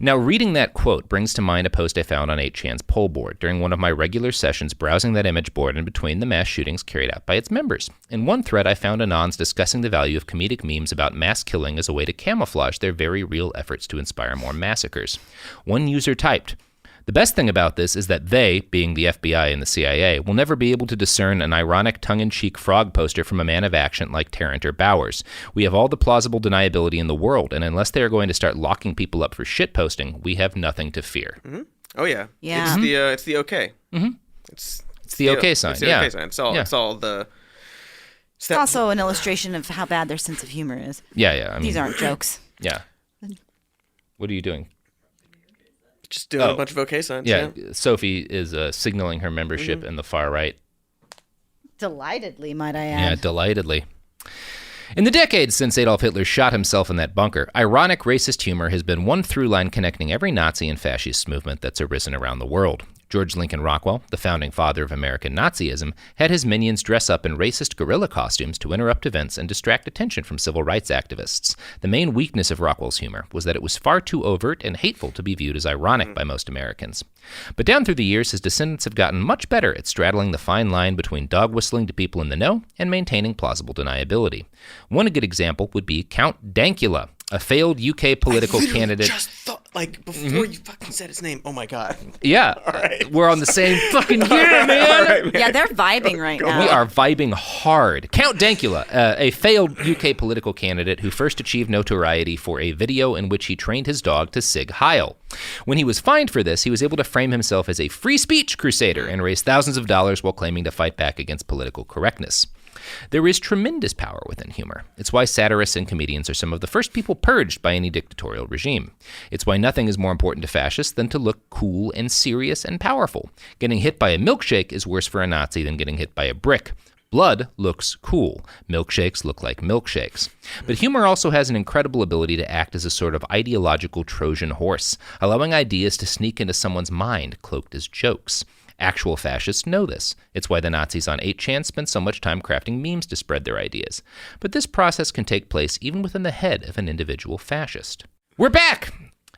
Now, reading that quote brings to mind a post I found on 8chan's poll board during one of my regular sessions browsing that image board in between the mass shootings carried out by its members. In one thread, I found Anons discussing the value of comedic memes about mass killing as a way to camouflage their very real efforts to inspire more massacres. One user typed, the best thing about this is that they, being the FBI and the CIA, will never be able to discern an ironic tongue-in-cheek frog poster from a man of action like Tarrant or Bowers. We have all the plausible deniability in the world, and unless they are going to start locking people up for shitposting, we have nothing to fear. Mm-hmm. Oh, yeah. Yeah. It's the okay. Mm-hmm. It's the okay sign. It's the okay sign. It's all the... It's also an illustration of how bad their sense of humor is. Yeah. I mean, these aren't jokes. Yeah. What are you doing? Just doing a bunch of okay signs. Yeah. Sophie is signaling her membership in the far right. Delightedly, might I add. Yeah, delightedly. In the decades since Adolf Hitler shot himself in that bunker, ironic racist humor has been one through line connecting every Nazi and fascist movement that's arisen around the world. George Lincoln Rockwell, the founding father of American Nazism, had his minions dress up in racist guerrilla costumes to interrupt events and distract attention from civil rights activists. The main weakness of Rockwell's humor was that it was far too overt and hateful to be viewed as ironic by most Americans. But down through the years, his descendants have gotten much better at straddling the fine line between dog whistling to people in the know and maintaining plausible deniability. One good example would be Count Dankula, a failed UK political candidate. Just thought, before you fucking said his name. Oh my god. Yeah, right. We're on the same fucking gear, man. Right, man. Yeah, they're vibing right now. We are vibing hard. Count Dankula, a failed UK political candidate who first achieved notoriety for a video in which he trained his dog to Sig Heil. When he was fined for this, he was able to frame himself as a free speech crusader and raise thousands of dollars while claiming to fight back against political correctness. There is tremendous power within humor. It's why satirists and comedians are some of the first people purged by any dictatorial regime. It's why nothing is more important to fascists than to look cool and serious and powerful. Getting hit by a milkshake is worse for a Nazi than getting hit by a brick. Blood looks cool. Milkshakes look like milkshakes. But humor also has an incredible ability to act as a sort of ideological Trojan horse, allowing ideas to sneak into someone's mind cloaked as jokes. Actual fascists know this. It's why the Nazis on 8chan spent so much time crafting memes to spread their ideas. But this process can take place even within the head of an individual fascist. We're back!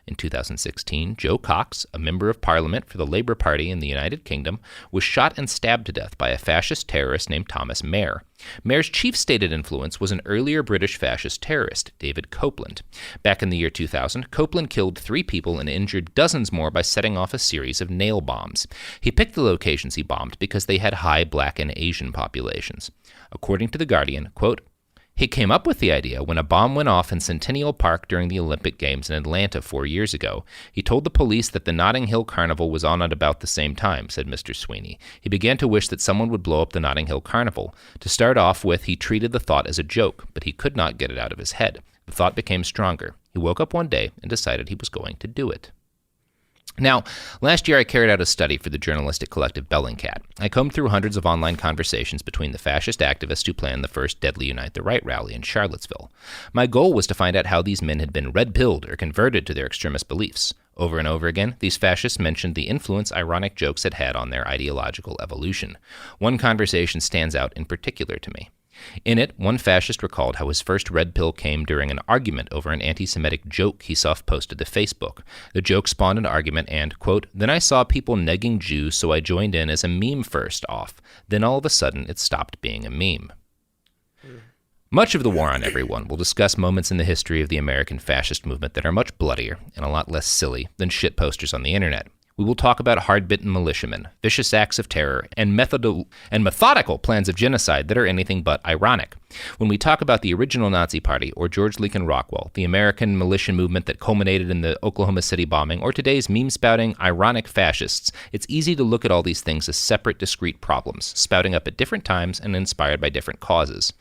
In 2016, Joe Cox, a member of parliament for the Labour Party in the United Kingdom, was shot and stabbed to death by a fascist terrorist named Thomas Mair. Mair's chief stated influence was an earlier British fascist terrorist, David Copeland. Back in the year 2000, Copeland killed 3 people and injured dozens more by setting off a series of nail bombs. He picked the locations he bombed because they had high Black and Asian populations. According to The Guardian, quote, "He came up with the idea when a bomb went off in Centennial Park during the Olympic Games in Atlanta 4 years ago. He told the police that the Notting Hill Carnival was on at about the same time," said Mr. Sweeney. He began to wish that someone would blow up the Notting Hill Carnival. To start off with, he treated the thought as a joke, but he could not get it out of his head. The thought became stronger. He woke up one day and decided he was going to do it. Now, last year I carried out a study for the journalistic collective Bellingcat. I combed through hundreds of online conversations between the fascist activists who planned the first Deadly Unite the Right rally in Charlottesville. My goal was to find out how these men had been red-pilled or converted to their extremist beliefs. Over and over again, these fascists mentioned the influence ironic jokes had had on their ideological evolution. One conversation stands out in particular to me. In it, one fascist recalled how his first red pill came during an argument over an anti-Semitic joke he saw posted to Facebook. The joke spawned an argument and, quote, "Then I saw people negging Jews, so I joined in as a meme first off. Then all of a sudden, it stopped being a meme." Much of the War on Everyone will discuss moments in the history of the American fascist movement that are much bloodier and a lot less silly than shit posters on the internet. We will talk about hard-bitten militiamen, vicious acts of terror, and methodical plans of genocide that are anything but ironic. When we talk about the original Nazi Party or George Lincoln Rockwell, the American militia movement that culminated in the Oklahoma City bombing, or today's meme-spouting ironic fascists, it's easy to look at all these things as separate, discrete problems, spouting up at different times and inspired by different causes.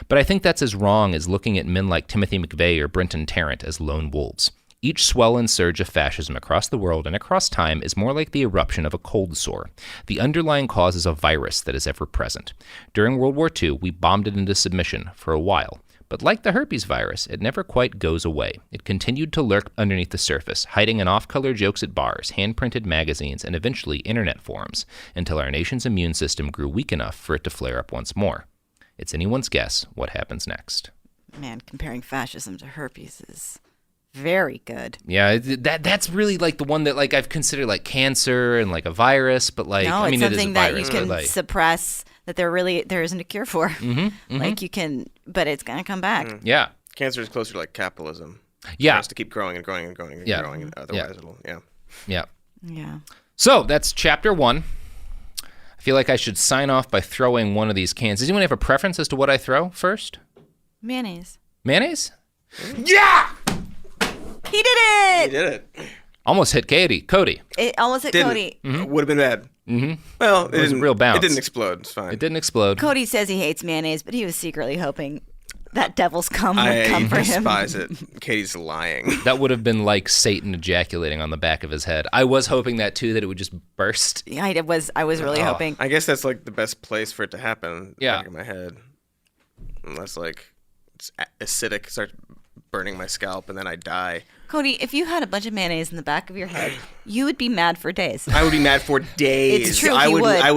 But I think that's as wrong as looking at men like Timothy McVeigh or Brenton Tarrant as lone wolves. Each swell and surge of fascism across the world and across time is more like the eruption of a cold sore. The underlying cause is a virus that is ever present. During World War II, we bombed it into submission for a while. But like the herpes virus, it never quite goes away. It continued to lurk underneath the surface, hiding in off-color jokes at bars, hand-printed magazines, and eventually internet forums, until our nation's immune system grew weak enough for it to flare up once more. It's anyone's guess what happens next. Man, comparing fascism to herpes is very good. Yeah, that's really like the one that like I've considered like cancer and like a virus, but like no, I mean it's it is a something that virus, you can like, suppress, that there isn't a cure for. Like you can, but it's gonna come back. Yeah, cancer is closer to like capitalism. Yeah, it has to keep growing and growing and growing and growing, and otherwise it'll Yeah. So that's chapter 1. I feel like I should sign off by throwing one of these cans. Does anyone have a preference as to what I throw first? Mayonnaise. Mayonnaise? Yeah! He did it! He did it. Almost hit Katy. Cody. It almost hit Cody. Would have been bad. Well, it was a real bounce. It didn't explode. It's fine. It didn't explode. Cody says he hates mayonnaise, but he was secretly hoping that devil's cum would come for I him. despise it. Katie's lying. That would have been like Satan ejaculating on the back of his head. I was hoping that too, that it would just burst. Yeah, I was really hoping. I guess that's like the best place for it to happen. Yeah. Back of my head. Unless like it's acidic, starts burning my scalp, and then I die. Cody, if you had a bunch of mayonnaise in the back of your head, you would be mad for days. I would be mad for days. It's true. I would leave. I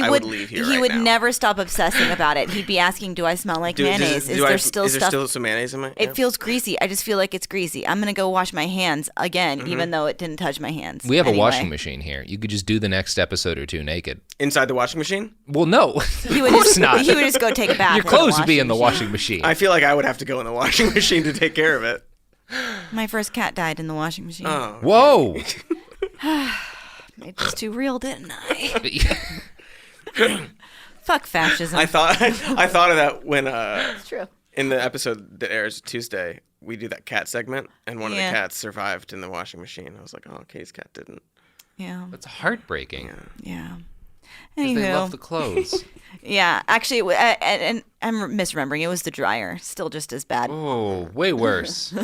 would leave here. He would never stop obsessing about it. He'd be asking, "Do I smell like mayonnaise? Is there still some mayonnaise in my?" It feels greasy. I just feel like it's greasy. I'm gonna go wash my hands again, even though it didn't touch my hands. We have a washing machine here. You could just do the next episode or two naked inside the washing machine. Well, no, of course not. He would just go take a bath. Your clothes would be in the washing machine. I feel like I would have to go in the washing machine to take care of it. My first cat died in the washing machine. Oh. Whoa. Made this too real, didn't I? Fuck fascism. I thought of that when it's true. In the episode that airs Tuesday, we do that cat segment, and one of the cats survived in the washing machine. I was like, oh, Katy's cat didn't. Yeah. That's heartbreaking. Yeah. Anywho. They love the clothes. Yeah, actually, and I'm misremembering. It was the dryer. Still just as bad. Oh, way worse.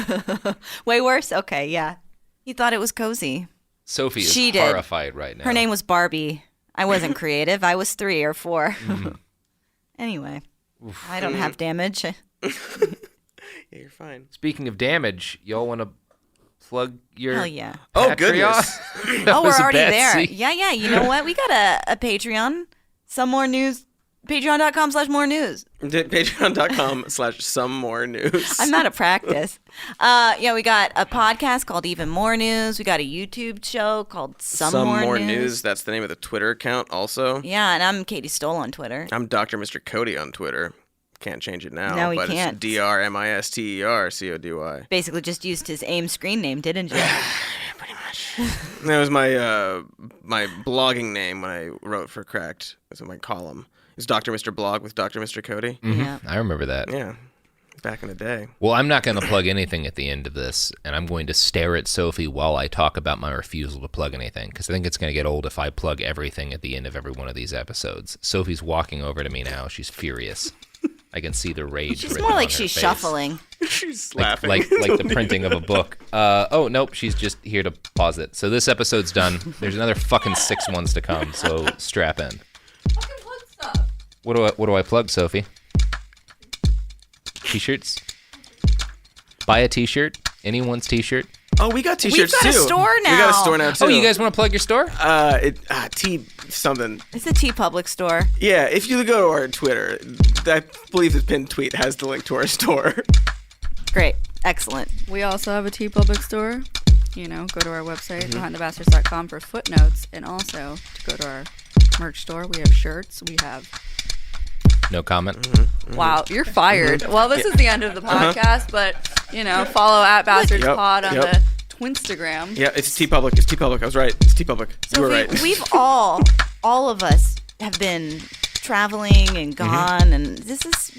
Way worse? Okay, yeah. He thought it was cozy. Sophie is horrified right now. Her name was Barbie. I wasn't creative. I was 3 or 4. Anyway, oof. I don't have damage. Yeah, you're fine. Speaking of damage, y'all want to plug your Hell yeah. Oh, goodness. Oh, we're already there. Yeah. You know what? We got a Patreon. Some more news. Patreon.com/more news. Patreon.com/some more news. I'm out of practice. We got a podcast called Even More News. We got a YouTube show called Some More News. That's the name of the Twitter account also. Yeah, and I'm Katy Stoll on Twitter. I'm Dr. Mr. Cody on Twitter. Can't change it now. No, we but can't. It's DRMISTERCODY. Basically just used his AIM screen name, didn't you? Pretty much. That was my my blogging name when I wrote for Cracked. That's my column. It's Dr. Mr. Blog with Dr. Mr. Cody. Mm-hmm. Yeah. I remember that. Yeah. Back in the day. Well, I'm not going to plug anything at the end of this, and I'm going to stare at Sophie while I talk about my refusal to plug anything, because I think it's going to get old if I plug everything at the end of every one of these episodes. Sophie's walking over to me now. She's furious. I can see the rage. She's more like she's shuffling. She's laughing. Like the printing of a book. Oh, nope. She's just here to pause it. So this episode's done. There's another fucking 6 ones to come, so strap in. Fucking plug stuff. What do I plug, Sophie? T-shirts? Buy a T-shirt? Anyone's T-shirt? Oh, we got T-shirts too. We've got a store now. We got a store now too. Oh, you guys want to plug your store? T something. It's a T Public store. Yeah, if you go to our Twitter, I believe the pinned tweet has the link to our store. Great. Excellent. We also have a T Public store. You know, go to our website, behindthebastards.com for footnotes, and also to go to our merch store. We have shirts. We have... No comment. Wow, you're fired. Well, this is the end of the podcast, but, follow at BastardsPod on the Twinstagram. Yeah, it's T Public. It's T Public. I was right. It's T Public. So you were right. We've all of us have been traveling and gone, and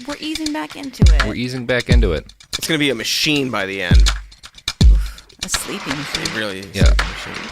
we're easing back into it. We're easing back into it. It's going to be a machine by the end. Oof, a sleeping machine. It really is. Yeah. A machine.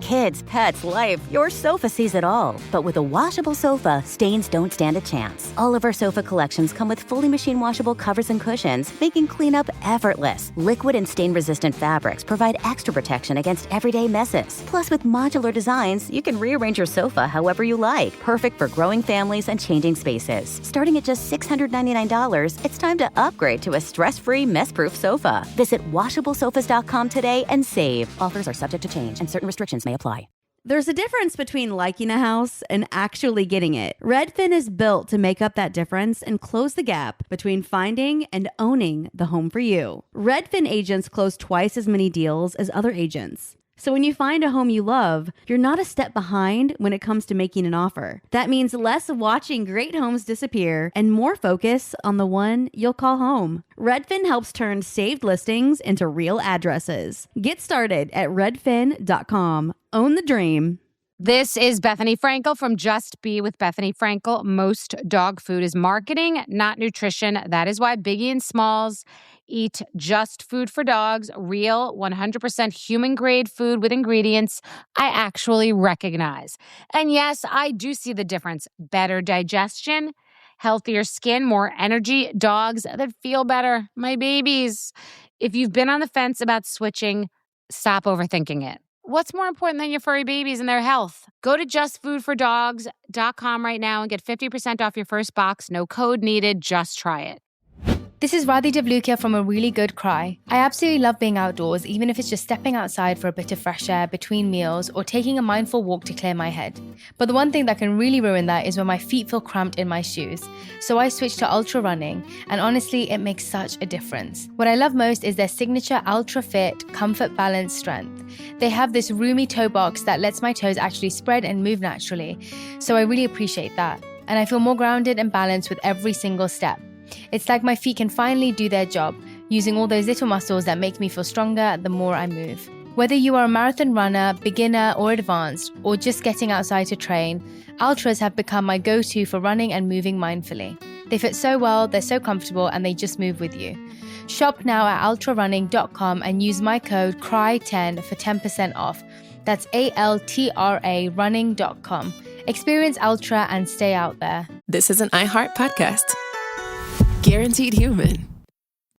Kids, pets, life, your sofa sees it all. But with a washable sofa, stains don't stand a chance. All of our sofa collections come with fully machine washable covers and cushions, making cleanup effortless. Liquid and stain-resistant fabrics provide extra protection against everyday messes. Plus, with modular designs, you can rearrange your sofa however you like. Perfect for growing families and changing spaces. Starting at just $699, it's time to upgrade to a stress-free, mess-proof sofa. Visit washablesofas.com today and save. Offers are subject to change, and certain restrictions may apply. There's a difference between liking a house and actually getting it. Redfin is built to make up that difference and close the gap between finding and owning the home for you. Redfin agents close twice as many deals as other agents. So when you find a home you love, you're not a step behind when it comes to making an offer. That means less watching great homes disappear and more focus on the one you'll call home. Redfin helps turn saved listings into real addresses. Get started at redfin.com. Own the dream. This is Bethany Frankel from Just Be with Bethany Frankel. Most dog food is marketing, not nutrition. That is why Biggie and Smalls eat just food for dogs, real 100% human-grade food with ingredients I actually recognize. And yes, I do see the difference. Better digestion, healthier skin, more energy, dogs that feel better, my babies. If you've been on the fence about switching, stop overthinking it. What's more important than your furry babies and their health? Go to justfoodfordogs.com right now and get 50% off your first box. No code needed. Just try it. This is Radhi Devlukia from A Really Good Cry. I absolutely love being outdoors, even if it's just stepping outside for a bit of fresh air between meals or taking a mindful walk to clear my head. But the one thing that can really ruin that is when my feet feel cramped in my shoes. So I switched to ultra running, and honestly, it makes such a difference. What I love most is their signature Ultra Fit Comfort Balance Strength. They have this roomy toe box that lets my toes actually spread and move naturally. So I really appreciate that. And I feel more grounded and balanced with every single step. It's like my feet can finally do their job, using all those little muscles that make me feel stronger the more I move. Whether you are a marathon runner, beginner or advanced, or just getting outside to train, Ultras have become my go-to for running and moving mindfully. They fit so well, they're so comfortable, and they just move with you. Shop now at ultrarunning.com and use my code CRY10 for 10% off. That's ALTRA running.com. Experience Ultra and stay out there. This is an iHeart podcast. Guaranteed human.